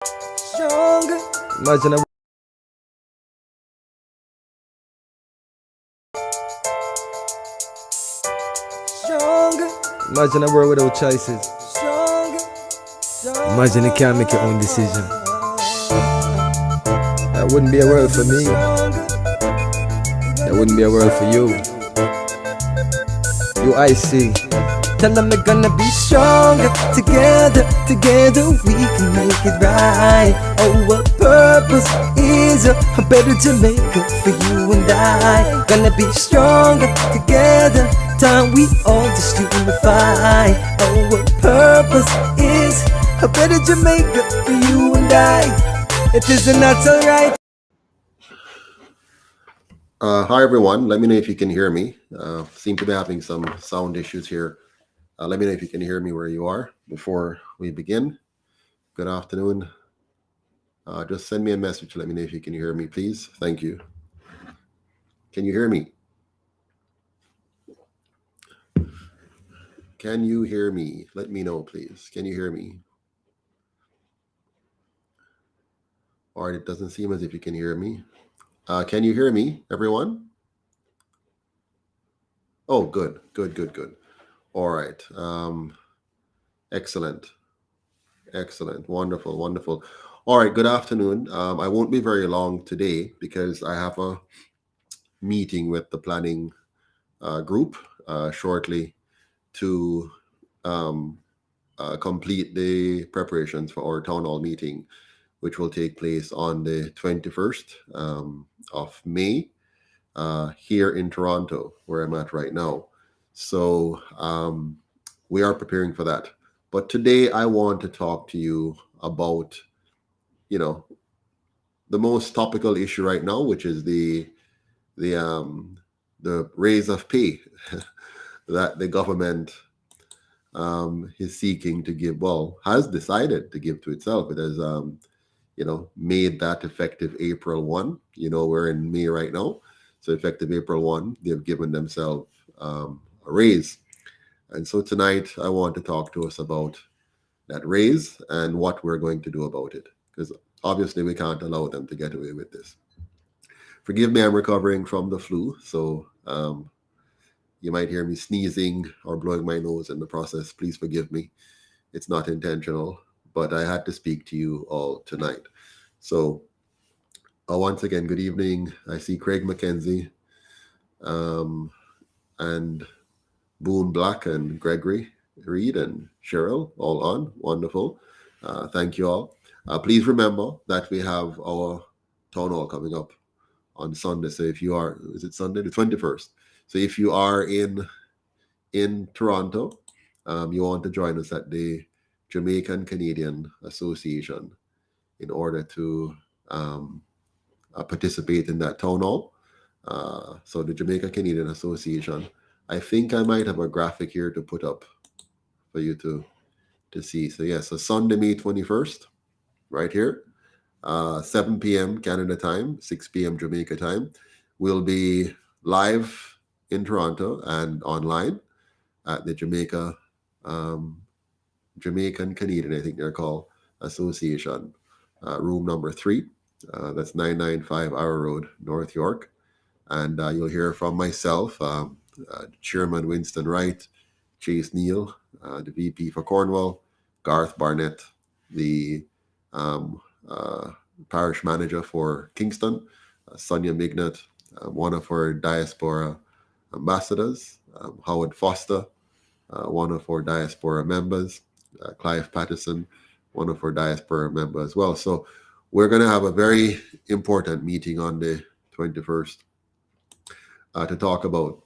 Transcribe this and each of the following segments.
Stronger. Imagine a stronger. Imagine a world without choices. Stronger. Imagine you can't make your own decision. That wouldn't be a world for me. That wouldn't be a world for you. UIC. Tell them we're gonna be stronger. Together we can make it right. Our purpose is a better Jamaica for you and I. Gonna be stronger together. Time we all just unify. Our purpose is a better Jamaica for you and I. It isn't that alright. Hi everyone, let me know if you can hear me. Seem to be having some sound issues here. Let me know if you can hear me where you are before we begin. Good afternoon. Just send me a message. Let me know if you can hear me, please. Thank you. Can you hear me? Can you hear me? Let me know, please. Can you hear me? All right, it doesn't seem as if you can hear me. Can you hear me, everyone? Oh, good. All right. Excellent. Wonderful. All right, good afternoon. I won't be very long today because I have a meeting with the planning group shortly to complete the preparations for our town hall meeting, which will take place on the 21st of May here in Toronto, where I'm at right now. So we are preparing for that. But today I want to talk to you about, the most topical issue right now, which is the raise of pay that the government is seeking to give. Well, has decided to give to itself. It has, made that effective April 1. We're in May right now, so effective April 1, they've given themselves a raise. And so tonight I want to talk to us about that raise and what we're going to do about it, because obviously we can't allow them to get away with this. Forgive me, I'm recovering from the flu, so you might hear me sneezing or blowing my nose in the process. Please forgive me. It's not intentional, but I had to speak to you all tonight. So once again, good evening. I see Craig McKenzie and Boone Black and Gregory Reed and Cheryl all on. Wonderful. Thank you all. Please remember that we have our town hall coming up on Sunday. So if you are, is it Sunday? The 21st. So if you are in Toronto, you want to join us at the Jamaican Canadian Association in order to participate in that town hall. So the Jamaica Canadian Association, I think I might have a graphic here to put up for you to see. So yes, so Sunday, May 21st, right here, 7 p.m. Canada time, 6 p.m. Jamaica time. We'll be live in Toronto and online at the Jamaican Canadian, I think they're called, Association, room number 3. That's 995 Hour Road, North York. And you'll hear from myself, Chairman Winston Wright, Chase Neal, the VP for Cornwall, Garth Barnett, the parish manager for Kingston, Sonia Mignot, one of our diaspora ambassadors, Howard Foster, one of our diaspora members, Clive Patterson, one of our diaspora members as well. So we're going to have a very important meeting on the 21st to talk about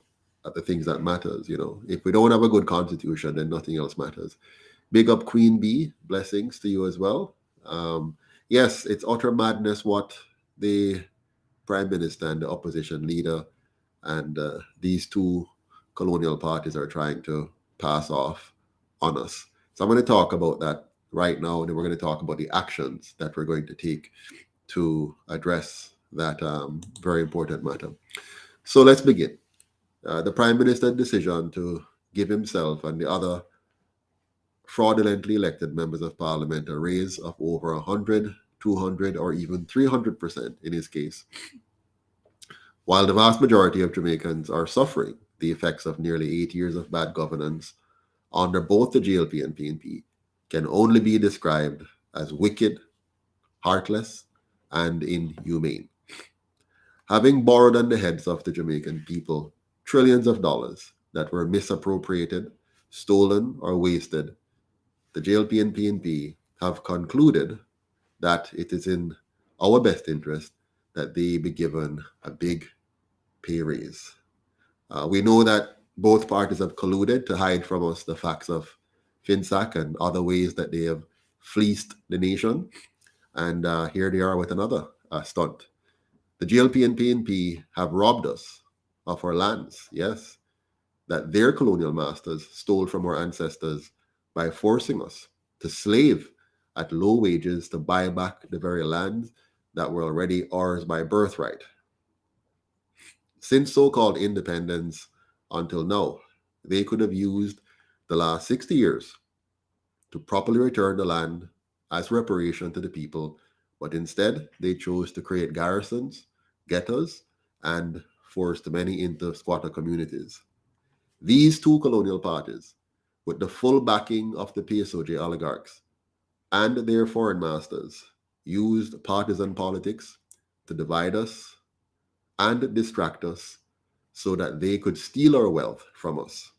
the things that matters. If we don't have a good constitution, then nothing else matters. Big up Queen Bee, blessings to you as well. Yes, it's utter madness what the Prime Minister and the opposition leader and these two colonial parties are trying to pass off on us. So I'm going to talk about that right now, and then we're going to talk about the actions that we're going to take to address that very important matter. So let's begin. The Prime Minister's decision to give himself and the other fraudulently elected members of parliament a raise of over 100, 200, or even 300% in his case. While the vast majority of Jamaicans are suffering the effects of nearly 8 years of bad governance under both the JLP and PNP, can only be described as wicked, heartless, and inhumane. Having borrowed on the heads of the Jamaican people trillions of dollars that were misappropriated, stolen, or wasted, the JLP and PNP have concluded that it is in our best interest that they be given a big pay raise. We know that both parties have colluded to hide from us the facts of FinSAC and other ways that they have fleeced the nation. And here they are with another stunt. The JLP and PNP have robbed us of our lands, yes, that their colonial masters stole from our ancestors by forcing us to slave at low wages to buy back the very lands that were already ours by birthright. Since so-called independence until now, they could have used the last 60 years to properly return the land as reparation to the people, but instead they chose to create garrisons, ghettos, and forced many into squatter communities. These two colonial parties, with the full backing of the PSOJ oligarchs and their foreign masters, used partisan politics to divide us and distract us so that they could steal our wealth from us.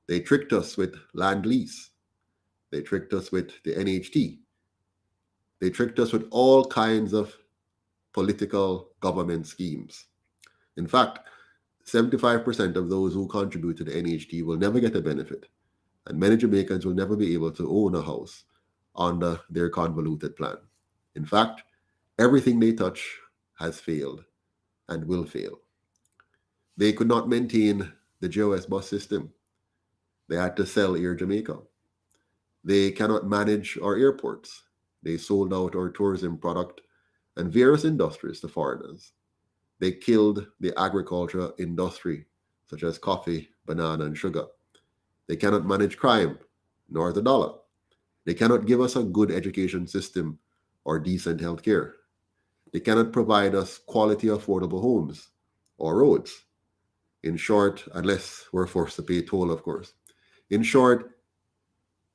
They tricked us with land lease. They tricked us with the NHT. They tricked us with all kinds of political government schemes. In fact, 75% of those who contribute to the NHT will never get a benefit, and many Jamaicans will never be able to own a house under their convoluted plan. In fact, everything they touch has failed and will fail. They could not maintain the JOS bus system. They had to sell Air Jamaica. They cannot manage our airports. They sold out our tourism product and various industries to foreigners. They killed the agriculture industry, such as coffee, banana, and sugar. They cannot manage crime, nor the dollar. They cannot give us a good education system or decent health care. They cannot provide us quality, affordable homes or roads. In short, unless we're forced to pay toll, of course. In short,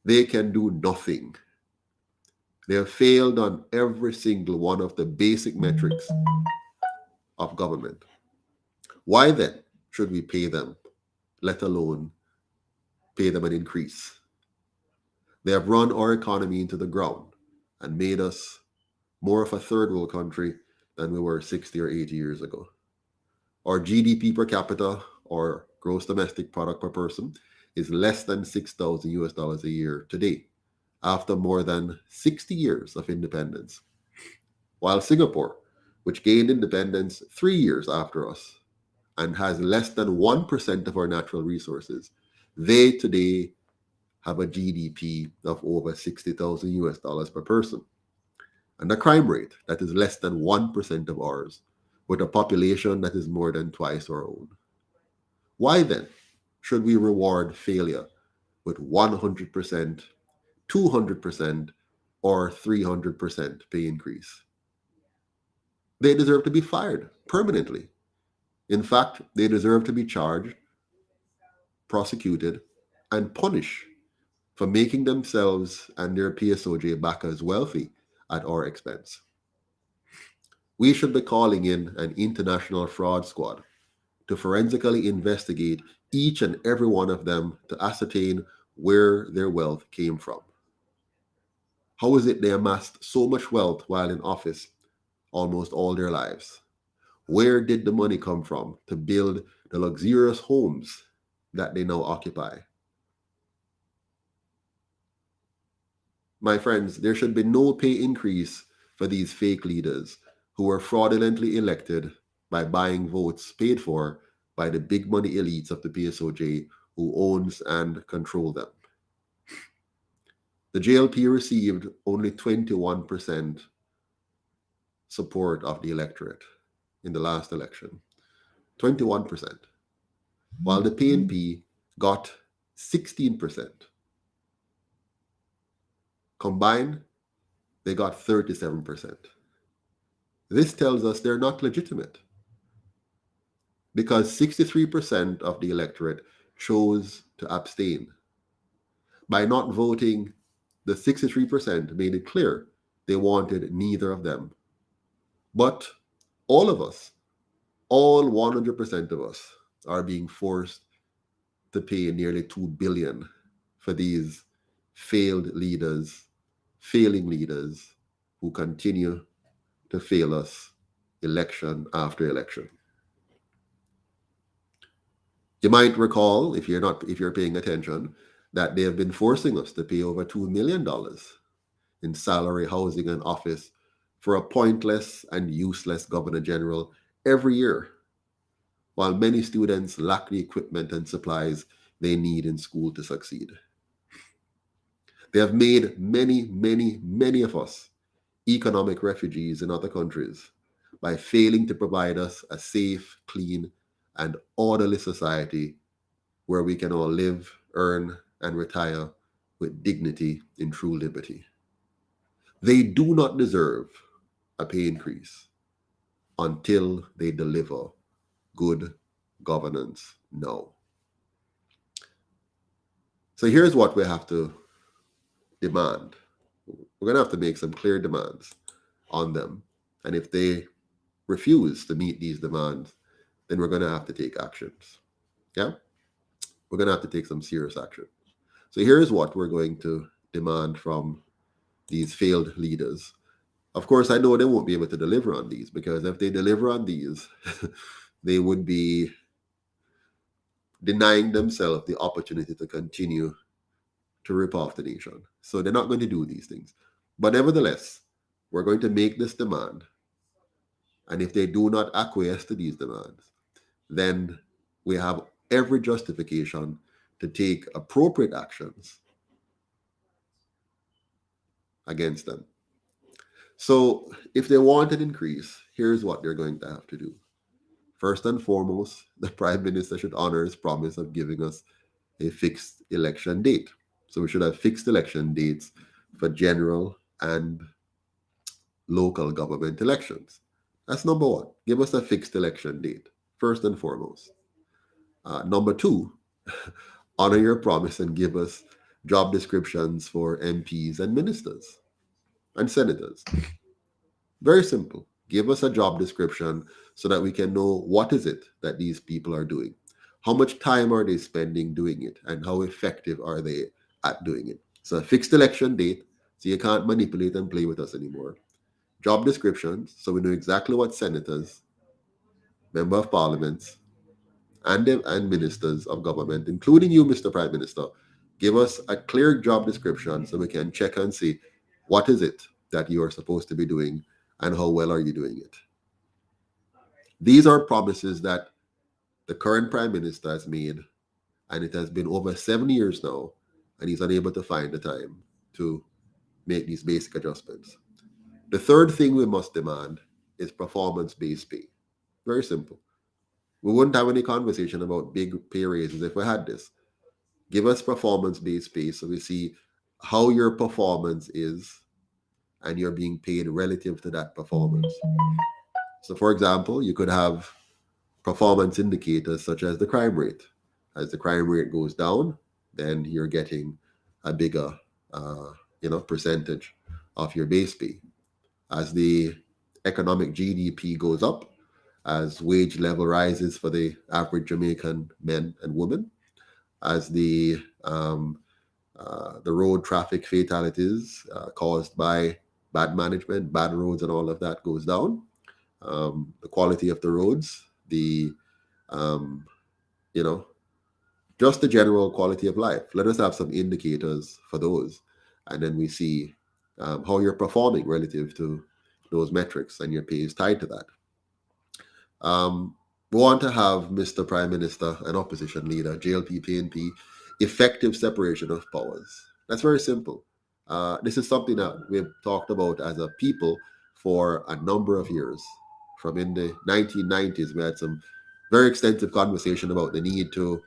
they can do nothing. They have failed on every single one of the basic metrics of government. Why then should we pay them, let alone pay them an increase? They have run our economy into the ground and made us more of a third world country than we were 60 or 80 years ago. Our GDP per capita, or gross domestic product per person, is less than $6,000 a year today, after more than 60 years of independence. While Singapore, which gained independence 3 years after us and has less than 1% of our natural resources, they today have a GDP of over $60,000 per person, and a crime rate that is less than 1% of ours, with a population that is more than twice our own. Why then should we reward failure with 100%, 200%, or 300% pay increase? They deserve to be fired permanently. In fact, they deserve to be charged, prosecuted, and punished for making themselves and their PSOJ backers wealthy at our expense. We should be calling in an international fraud squad to forensically investigate each and every one of them to ascertain where their wealth came from. How is it they amassed so much wealth while in office almost all their lives? Where did the money come from to build the luxurious homes that they now occupy? My friends, there should be no pay increase for these fake leaders who were fraudulently elected by buying votes paid for by the big money elites of the PSOJ who owns and control them. The JLP received only 21% support of the electorate in the last election. 21%. While the PNP got 16%. Combined, they got 37%. This tells us they're not legitimate because 63% of the electorate chose to abstain. By not voting, the 63% made it clear they wanted neither of them. But all of us, all 100% of us, are being forced to pay nearly $2 billion for these failing leaders who continue to fail us election after election. You might recall, if you're paying attention, that they have been forcing us to pay over $2 million in salary, housing, and office for a pointless and useless Governor General every year, while many students lack the equipment and supplies they need in school to succeed. They have made many of us economic refugees in other countries by failing to provide us a safe, clean, and orderly society where we can all live, earn, and retire with dignity in true liberty. They do not deserve a pay increase until they deliver good governance now. So here's what we have to demand. We're going to have to make some clear demands on them. And if they refuse to meet these demands, then we're going to have to take actions. Yeah? We're going to have to take some serious action. So here's what we're going to demand from these failed leaders. Of course, I know they won't be able to deliver on these, because if they deliver on these, they would be denying themselves the opportunity to continue to rip off the nation. So they're not going to do these things. But nevertheless, we're going to make this demand. And if they do not acquiesce to these demands, then we have every justification to take appropriate actions against them. So if they want an increase, here's what they're going to have to do. First and foremost, the Prime Minister should honor his promise of giving us a fixed election date. So we should have fixed election dates for general and local government elections. That's number one. Give us a fixed election date, first and foremost. Number two, honor your promise and give us job descriptions for MPs and ministers and senators. Very simple. Give us a job description so that we can know what is it that these people are doing. How much time are they spending doing it, and how effective are they at doing it? So a fixed election date, so you can't manipulate and play with us anymore. Job descriptions, so we know exactly what senators, member of parliaments, and ministers of government, including you, Mr. Prime Minister, give us a clear job description so we can check and see what is it that you are supposed to be doing and how well are you doing it. These are promises that the current Prime Minister has made, and it has been over 7 years now, and he's unable to find the time to make these basic adjustments. The third thing we must demand is performance-based pay. Very simple. We wouldn't have any conversation about big pay raises if we had this. Give us performance-based pay so we see how your performance is and you're being paid relative to that performance. So for example, you could have performance indicators such as the crime rate. As the crime rate goes down, then you're getting a bigger percentage of your base pay. As the economic GDP goes up, as wage level rises for the average Jamaican men and women, as the road traffic fatalities caused by bad management, bad roads, and all of that goes down, the quality of the roads, the just the general quality of life. Let us have some indicators for those, and then we see how you're performing relative to those metrics, and your pay is tied to that. We want to have, Mr. Prime Minister and opposition leader, JLP, PNP, effective separation of powers. That's very simple. This is something that we've talked about as a people for a number of years. From in the 1990s, we had some very extensive conversation about the need to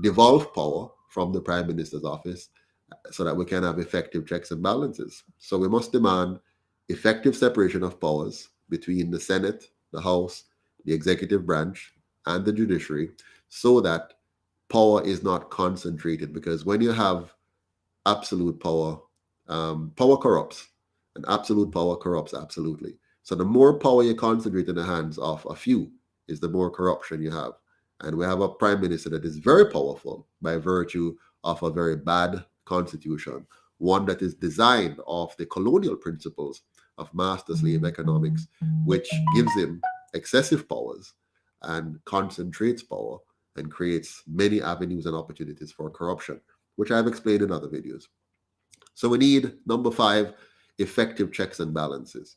devolve power from the Prime Minister's office so that we can have effective checks and balances. So we must demand effective separation of powers between the Senate, the House, the executive branch, and the judiciary, so that power is not concentrated. Because when you have absolute power, power corrupts, and absolute power corrupts absolutely. So the more power you concentrate in the hands of a few is the more corruption you have. And we have a prime minister that is very powerful by virtue of a very bad constitution, one that is designed off the colonial principles of master slave economics, which gives him excessive powers and concentrates power and creates many avenues and opportunities for corruption, which I've explained in other videos. So we need, number 5, effective checks and balances,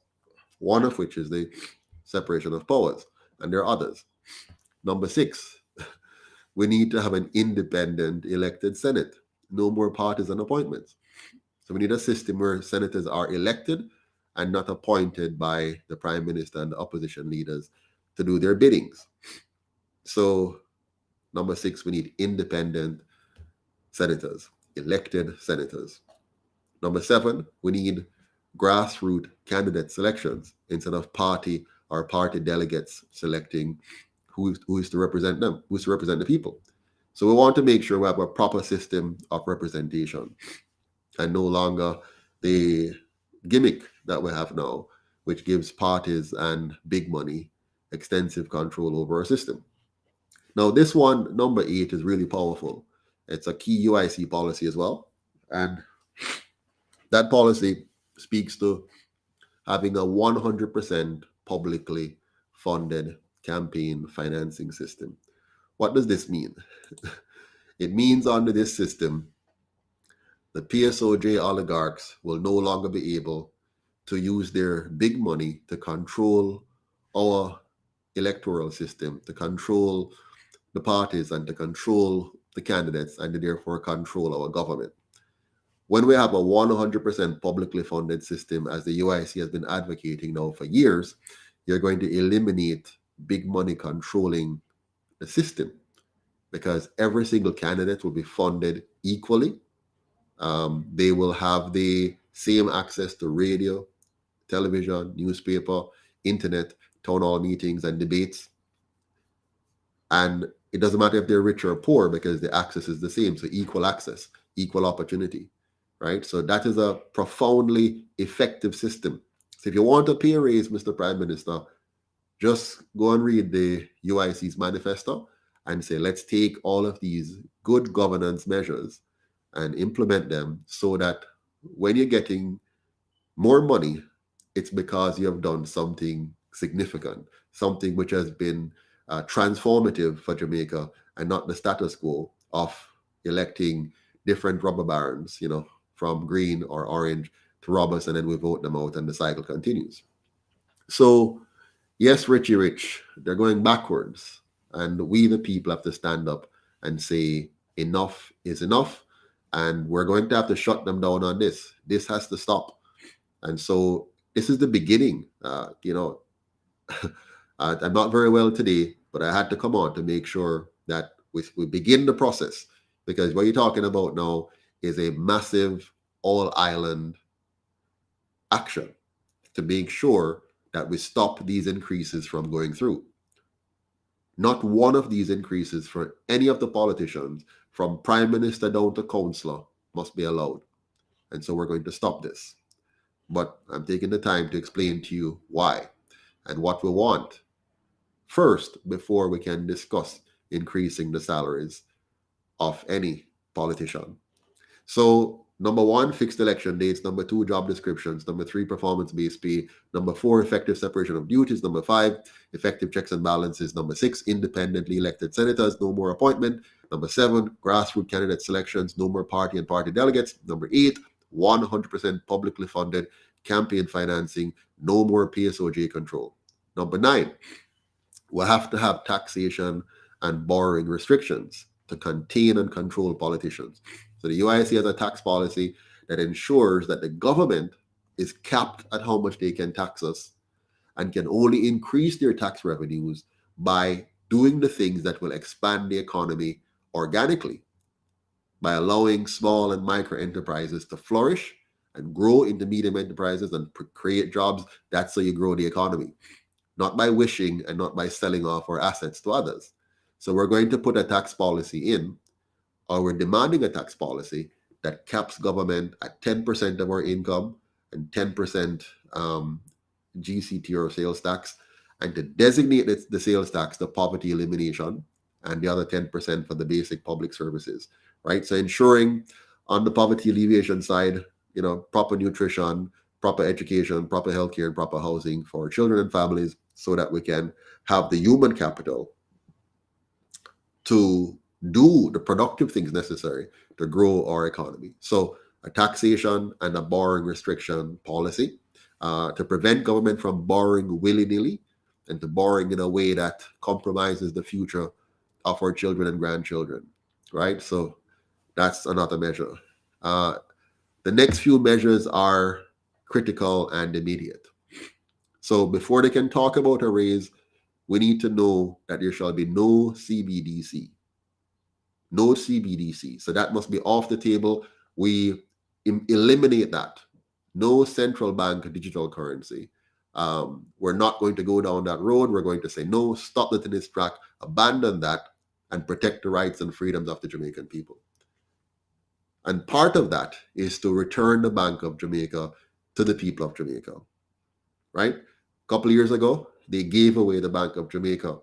one of which is the separation of powers, and there are others. Number 6, we need to have an independent elected Senate, no more partisan appointments. So we need a system where senators are elected and not appointed by the prime minister and the opposition leaders to do their biddings. So number 6, we need independent senators, elected senators. Number 7, we need grassroots candidate selections instead of party or party delegates selecting who is to represent them, who's to represent the people. So we want to make sure we have a proper system of representation and no longer the gimmick that we have now, which gives parties and big money extensive control over our system. Now, this one, number 8, is really powerful. It's a key UIC policy as well. And that policy speaks to having a 100% publicly funded campaign financing system. What does this mean? It means under this system, the PSOJ oligarchs will no longer be able to use their big money to control our electoral system, to control the parties and to control the candidates, and to therefore control our government. When we have a 100% publicly funded system, as the UIC has been advocating now for years, you're going to eliminate big money controlling the system, because every single candidate will be funded equally. They will have the same access to radio, television, newspaper, internet, town hall meetings, and debates. And it doesn't matter if they're rich or poor, because the access is the same. So equal access, equal opportunity, right? So that is a profoundly effective system. So if you want a pay raise, Mr. Prime Minister, just go and read the UIC's manifesto and say, let's take all of these good governance measures and implement them so that when you're getting more money, it's because you have done something significant, something which has been transformative for Jamaica, and not the status quo of electing different rubber barons, from green or orange to robbers, and then we vote them out and the cycle continues. So yes, Richie Rich, they're going backwards, and we the people have to stand up and say enough is enough, and we're going to have to shut them down on this. This has to stop. And so this is the beginning. I'm not very well today, but I had to come on to make sure that we begin the process, because what you're talking about now is a massive all-island action to make sure that we stop these increases from going through. Not one of these increases for any of the politicians, from prime minister down to councillor, must be allowed. And so we're going to stop this. But I'm taking the time to explain to you why and what we want first before we can discuss increasing the salaries of any politician. So number 1, fixed election dates. Number 2, job descriptions. Number 3, performance-based pay. Number 4, effective separation of duties. Number 5, effective checks and balances. Number 6, independently elected senators, no more appointment. Number 7, grassroots candidate selections, no more party and party delegates. Number 8, 100% publicly funded campaign financing, no more PSOJ control. Number 9, we have to have taxation and borrowing restrictions to contain and control politicians. So the UIC has a tax policy that ensures that the government is capped at how much they can tax us, and can only increase their tax revenues by doing the things that will expand the economy organically. by allowing small and micro enterprises to flourish and grow into medium enterprises and create jobs. That's how you grow the economy, not by wishing and not by selling off our assets to others. So we're going to put a tax policy in, or we're demanding a tax policy that caps government at 10% of our income and 10% GCT or sales tax, and to designate the sales tax the poverty elimination and the other 10% for the basic public services, right? So ensuring on the poverty alleviation side, proper nutrition, proper education, proper healthcare, and proper housing for children and families, so that we can have the human capital to do the productive things necessary to grow our economy. So a taxation and a borrowing restriction policy to prevent government from borrowing willy-nilly and to borrowing in a way that compromises the future of our children and grandchildren, right? So that's another measure. The next few measures are critical and immediate. So before they can talk about a raise, we need to know that there shall be no CBDC. No CBDC. So that must be off the table. We eliminate that. No central bank digital currency. We're not going to go down that road. We're going to say, no, stop it in its track, abandon that, and protect the rights and freedoms of the Jamaican people. And part of that is to return the Bank of Jamaica to the people of Jamaica, right? A couple of years ago, they gave away the Bank of Jamaica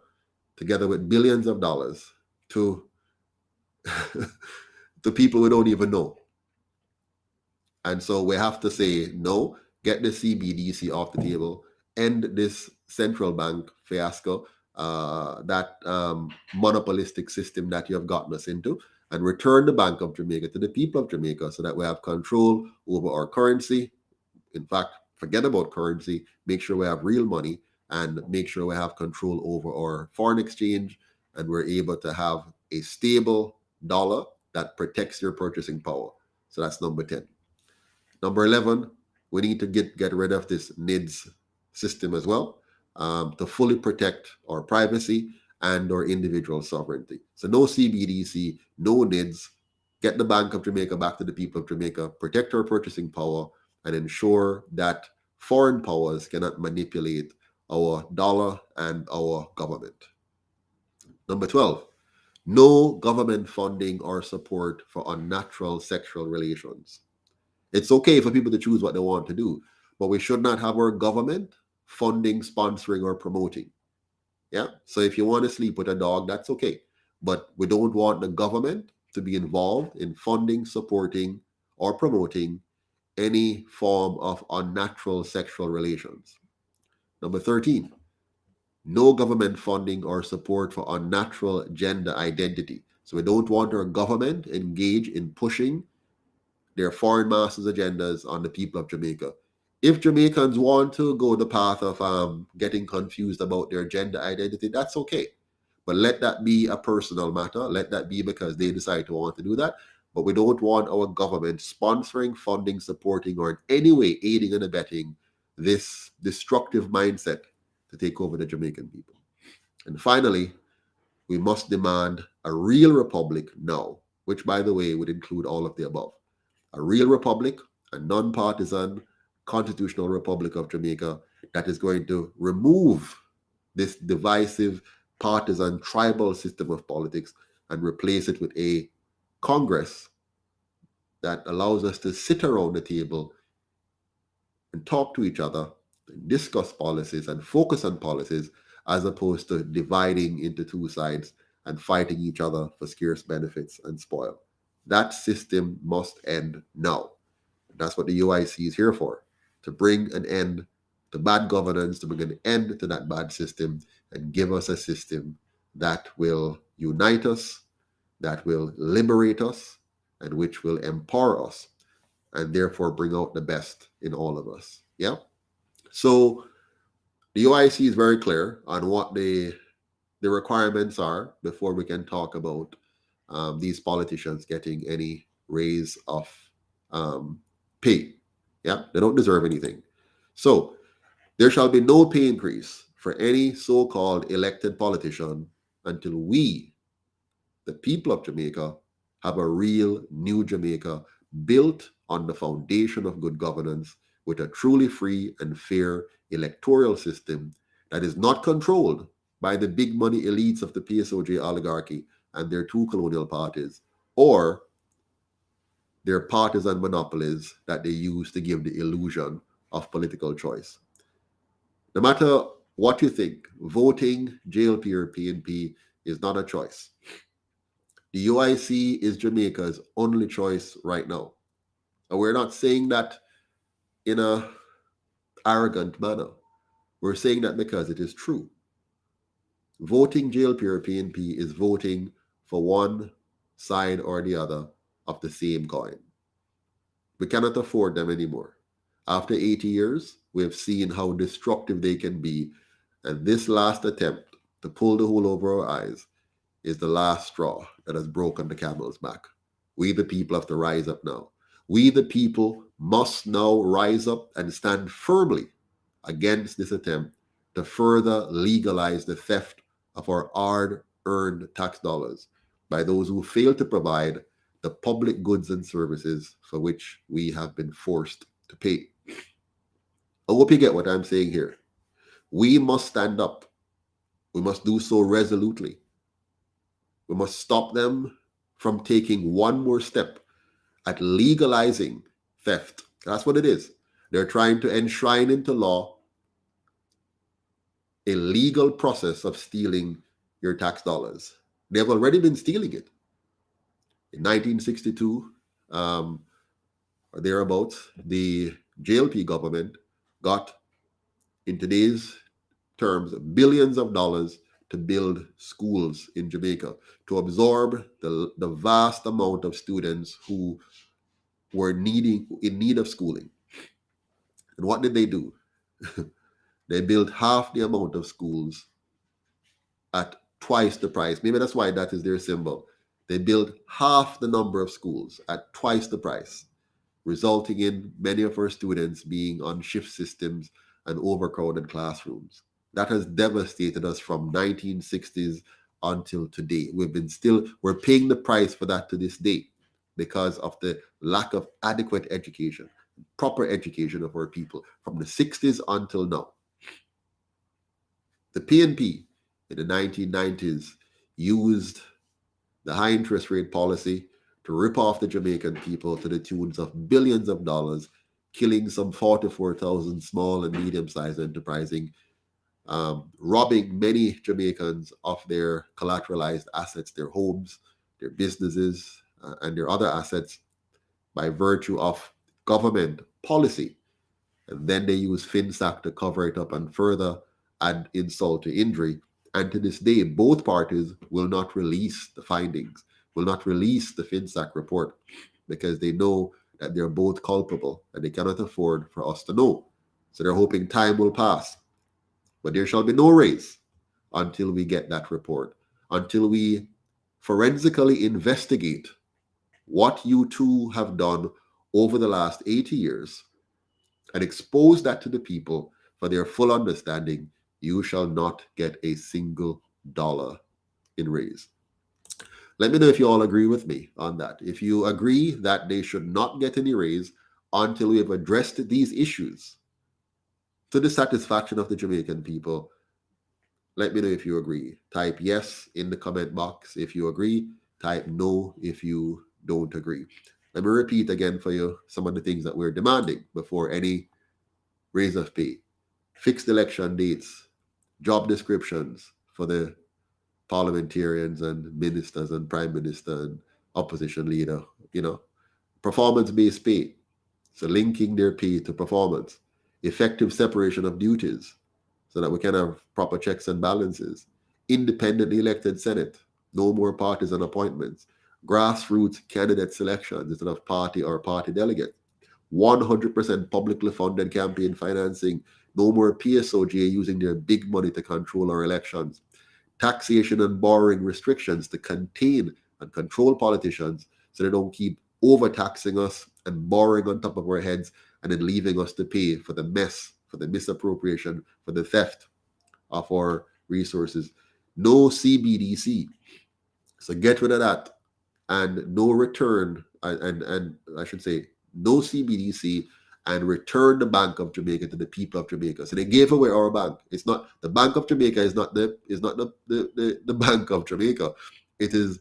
together with billions of dollars to to people we don't even know. And so we have to say, no, get the CBDC off the table, end this central bank fiasco, that monopolistic system that you have gotten us into, and return the Bank of Jamaica to the people of Jamaica so that we have control over our currency. In fact, forget about currency, make sure we have real money, and make sure we have control over our foreign exchange, and we're able to have a stable dollar that protects your purchasing power. So that's number 10. Number 11, we need to get rid of this NIDS system as well, to fully protect our privacy and our individual sovereignty. So no CBDC, no NIDS, get the Bank of Jamaica back to the people of Jamaica, protect our purchasing power, and ensure that foreign powers cannot manipulate our dollar and our government. Number 12, no government funding or support for unnatural sexual relations. It's okay for people to choose what they want to do, but we should not have our government funding, sponsoring, or promoting. Yeah. So if you want to sleep with a dog, that's okay. But we don't want the government to be involved in funding, supporting, or promoting any form of unnatural sexual relations. Number 13, no government funding or support for unnatural gender identity. So we don't want our government engaged in pushing their foreign masters' agendas on the people of Jamaica. If Jamaicans want to go the path of getting confused about their gender identity, that's okay. But let that be a personal matter. Let that be because they decide to want to do that. But we don't want our government sponsoring, funding, supporting, or in any way aiding and abetting this destructive mindset to take over the Jamaican people. And finally, we must demand a real republic now, which, by the way, would include all of the above. A real republic, a non-partisan constitutional republic of Jamaica that is going to remove this divisive, partisan, tribal system of politics and replace it with a Congress that allows us to sit around the table and talk to each other, and discuss policies and focus on policies, as opposed to dividing into two sides and fighting each other for scarce benefits and spoil. That system must end now. That's what the UIC is here for, to bring an end to bad governance, to bring an end to that bad system, and give us a system that will unite us, that will liberate us, and which will empower us, and therefore bring out the best in all of us. Yeah? So the UIC is very clear on what the requirements are before we can talk about these politicians getting any raise of pay. Yeah, they don't deserve anything. So there shall be no pay increase for any so-called elected politician until we, the people of Jamaica, have a real new Jamaica built on the foundation of good governance with a truly free and fair electoral system that is not controlled by the big money elites of the PSOJ oligarchy and their two colonial parties, or their partisan monopolies that they use to give the illusion of political choice. No matter what you think, voting JLP or PNP is not a choice. The UIC is Jamaica's only choice right now. And we're not saying that in a arrogant manner. We're saying that because it is true. Voting JLP or PNP is voting for one side or the other of the same coin. We cannot afford them anymore. After 80 years, we have seen how destructive they can be, and this last attempt to pull the wool over our eyes is the last straw that has broken the camel's back. We the people have to rise up now. We the people must now rise up and stand firmly against this attempt to further legalize the theft of our hard-earned tax dollars by those who fail to provide the public goods and services for which we have been forced to pay. I hope you get what I'm saying here. We must stand up. We must do so resolutely. We must stop them from taking one more step at legalizing theft. That's what it is. They're trying to enshrine into law a legal process of stealing your tax dollars. They've already been stealing it. In 1962, or thereabouts, the JLP government got, in today's terms, billions of dollars to build schools in Jamaica, to absorb the vast amount of students who were in need of schooling. And what did they do? They built half the amount of schools at twice the price. Maybe that's why that is their symbol. They built half the number of schools at twice the price, resulting in many of our students being on shift systems and overcrowded classrooms. That has devastated us from 1960s until today. We're paying the price for that to this day because of the lack of adequate education, proper education of our people from the 60s until now. The PNP in the 1990s used the high interest rate policy to rip off the Jamaican people to the tunes of billions of dollars, killing some 44,000 small and medium-sized enterprising, robbing many Jamaicans of their collateralized assets, their homes, their businesses, and their other assets by virtue of government policy. And then they use FinSac to cover it up and further add insult to injury. And to this day, both parties will not release the findings, will not release the FinSac report, because they know that they're both culpable and they cannot afford for us to know. So they're hoping time will pass. But there shall be no raise until we get that report, until we forensically investigate what you two have done over the last 80 years and expose that to the people for their full understanding. You shall not get a single dollar in raise. Let me know if you all agree with me on that. If you agree that they should not get any raise until we have addressed these issues to the satisfaction of the Jamaican people, let me know if you agree. Type yes in the comment box if you agree. Type no if you don't agree. Let me repeat again for you some of the things that we're demanding before any raise of pay. Fixed election dates, job descriptions for the parliamentarians and ministers and prime minister and opposition leader, performance-based pay. So linking their pay to performance, effective separation of duties so that we can have proper checks and balances, independently elected Senate, no more partisan appointments, grassroots candidate selections instead of party or party delegate, 100% publicly funded campaign financing, no more PSOJ using their big money to control our elections, taxation and borrowing restrictions to contain and control politicians so they don't keep overtaxing us and borrowing on top of our heads and then leaving us to pay for the mess, for the misappropriation, for the theft of our resources. No CBDC. So get rid of that. and no return, and I should say no CBDC, and return the Bank of Jamaica to the people of Jamaica. So they gave away our bank. It's not the Bank of Jamaica is not the Bank of Jamaica. It is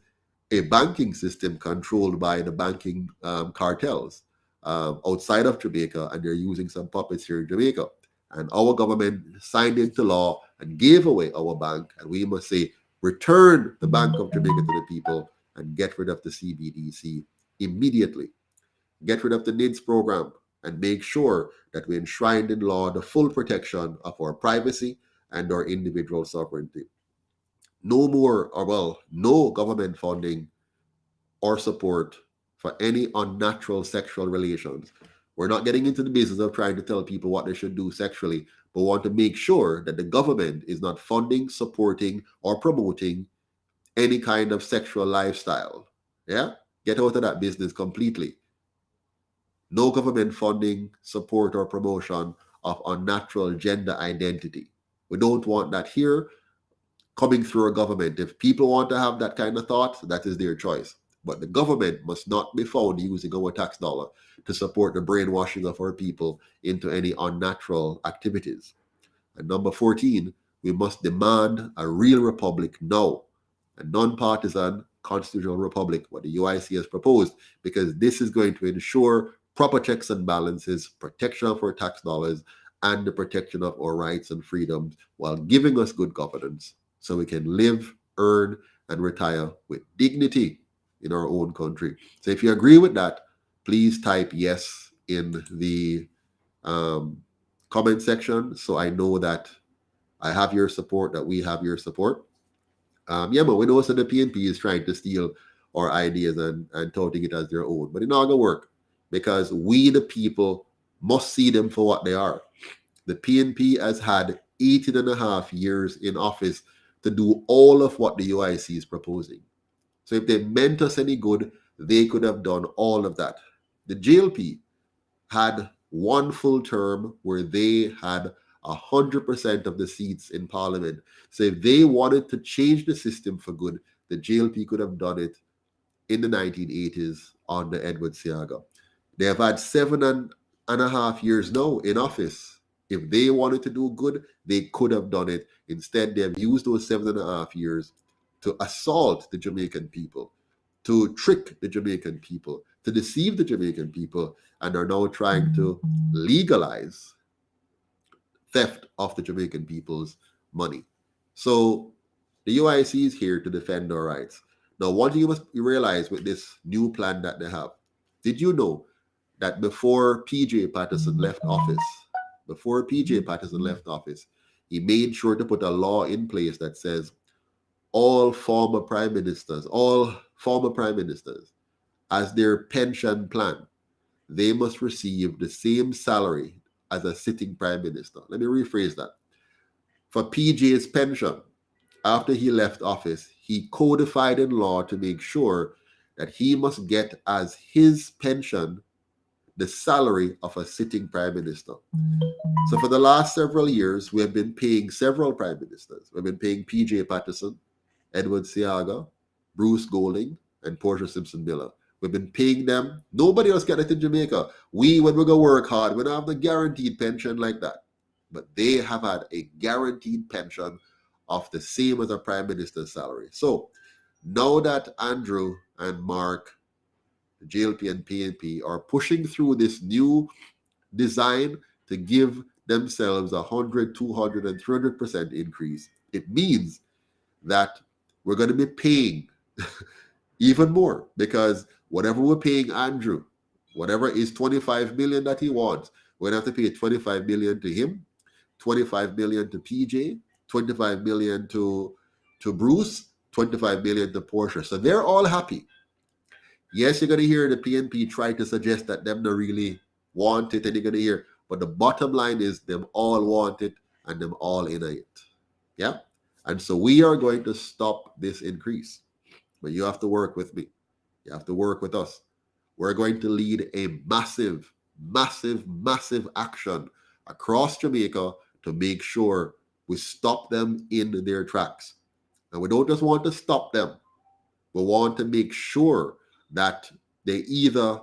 a banking system controlled by the banking cartels outside of Jamaica, and they're using some puppets here in Jamaica. And our government signed into law and gave away our bank, and we must say, return the Bank of Jamaica to the people and get rid of the CBDC immediately. Get rid of the NIDS program and make sure that we enshrine in law the full protection of our privacy and our individual sovereignty. No more, or well, no government funding or support for any unnatural sexual relations. We're not getting into the business of trying to tell people what they should do sexually, but want to make sure that the government is not funding, supporting, or promoting any kind of sexual lifestyle. Yeah? Get out of that business completely. No government funding, support, or promotion of unnatural gender identity. We don't want that here coming through a government. If people want to have that kind of thought, that is their choice. But the government must not be found using our tax dollar to support the brainwashing of our people into any unnatural activities. And number 14, we must demand a real republic now, a non-partisan constitutional republic, what the UIC has proposed, because this is going to ensure proper checks and balances, protection of our tax dollars, and the protection of our rights and freedoms while giving us good governance so we can live, earn, and retire with dignity in our own country. So if you agree with that, please type yes in the comment section so I know that I have your support, that we have your support. But we know that the PNP is trying to steal our ideas and touting it as their own. But it's not going to work because we, the people, must see them for what they are. The PNP has had 18.5 years in office to do all of what the UIC is proposing. So if they meant us any good, they could have done all of that. The JLP had one full term where they had 100% of the seats in Parliament. So if they wanted to change the system for good, the JLP could have done it in the 1980s under Edward Seaga. They have had 7.5 years now in office. If they wanted to do good, they could have done it. Instead, they have used those 7.5 years to assault the Jamaican people, to trick the Jamaican people, to deceive the Jamaican people, and are now trying to legalize theft of the Jamaican people's money. So the UIC is here to defend our rights. Now, one thing you must realize with this new plan that they have, did you know that before PJ Patterson left office, he made sure to put a law in place that says all former prime ministers, as their pension plan, they must receive the same salary as a sitting prime minister. Let me rephrase that. For PJ's pension, after he left office, he codified in law to make sure that he must get as his pension the salary of a sitting prime minister. So for the last several years, we have been paying several prime ministers. We've been paying PJ Patterson, Edward Seaga, Bruce Golding, and Portia Simpson Miller. We've been paying them. Nobody else get it in Jamaica. We, when we go work hard, we don't have the guaranteed pension like that. But they have had a guaranteed pension of the same as a prime minister's salary. So now that Andrew and Mark, the JLP and PNP, are pushing through this new design to give themselves 100, 200, and 300% increase, it means that we're going to be paying even more, because whatever we're paying Andrew, whatever is 25 million that he wants, we're going to have to pay 25 million to him, 25 million to PJ, 25 million to Bruce, 25 million to Portia. So they're all happy. Yes, you're going to hear the PNP try to suggest that them don't really want it, and you're going to hear, but the bottom line is them all want it and them all in it. Yeah? And so we are going to stop this increase. But you have to work with me. You have to work with us. We're going to lead a massive, massive, massive action across Jamaica to make sure we stop them in their tracks. And we don't just want to stop them. We want to make sure that they either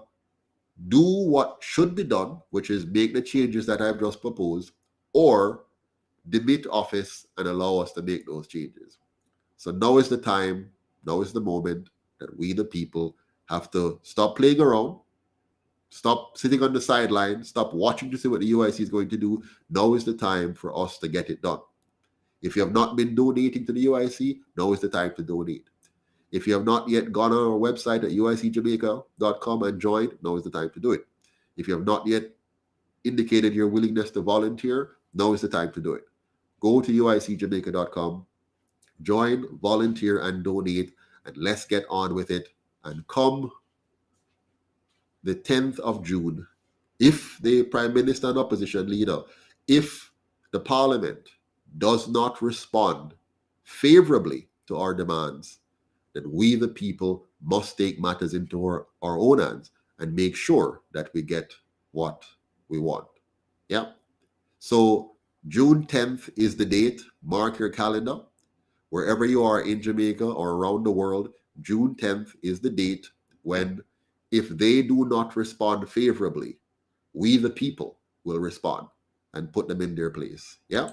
do what should be done, which is make the changes that I've just proposed, or demit office and allow us to make those changes. So now is the time, now is the moment that we, the people, have to stop playing around, stop sitting on the sideline, stop watching to see what the UIC is going to do. Now is the time for us to get it done. If you have not been donating to the UIC, now is the time to donate. If you have not yet gone on our website at uicjamaica.com and joined, now is the time to do it. If you have not yet indicated your willingness to volunteer, now is the time to do it. Go to uicjamaica.com, join, volunteer, and donate, and let's get on with it. And come the 10th of June, if the Prime Minister and Opposition Leader, if the Parliament does not respond favorably to our demands, then we, the people, must take matters into our own hands and make sure that we get what we want. Yeah. So June 10th is the date. Mark your calendar. Wherever you are in Jamaica or around the world, June 10th is the date when, if they do not respond favorably, we, the people, will respond and put them in their place. Yeah.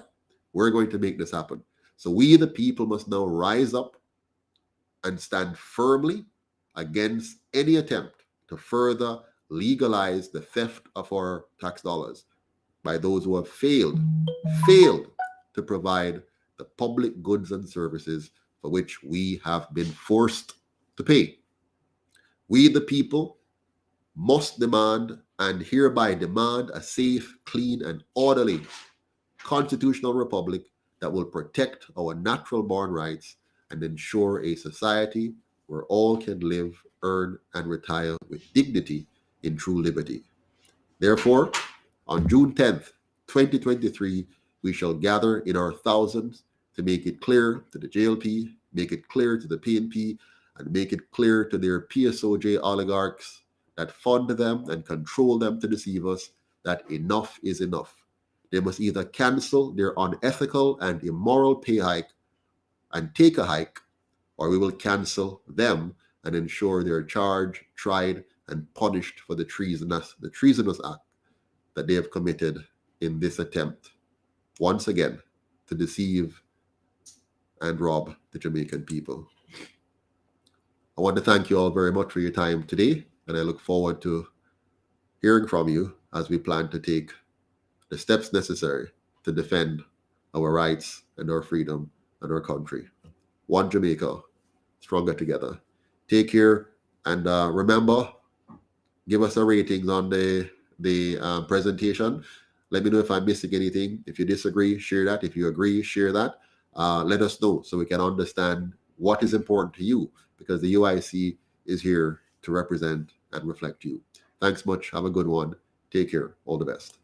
We're going to make this happen. So we, the people, must now rise up and stand firmly against any attempt to further legalize the theft of our tax dollars by those who have failed to provide the public goods and services for which we have been forced to pay. We, the people, must demand and hereby demand a safe, clean, and orderly constitutional republic that will protect our natural-born rights and ensure a society where all can live, earn, and retire with dignity in true liberty. Therefore, on June 10th, 2023, we shall gather in our thousands to make it clear to the JLP, make it clear to the PNP, and make it clear to their PSOJ oligarchs that fund them and control them to deceive us that enough is enough. They must either cancel their unethical and immoral pay hike and take a hike, or we will cancel them and ensure they are charged, tried, and punished for the treasonous act that they have committed in this attempt, once again, to deceive and rob the Jamaican people. I want to thank you all very much for your time today, and I look forward to hearing from you as we plan to take the steps necessary to defend our rights and our freedom and our country. One Jamaica, stronger together. Take care, and remember, give us a ratings on the presentation. Let me know if I'm missing anything. If you disagree, share that. If you agree, share that. Let us know so we can understand what is important to you, because the UIC is here to represent and reflect you. Thanks much. Have a good one. Take care. All the best.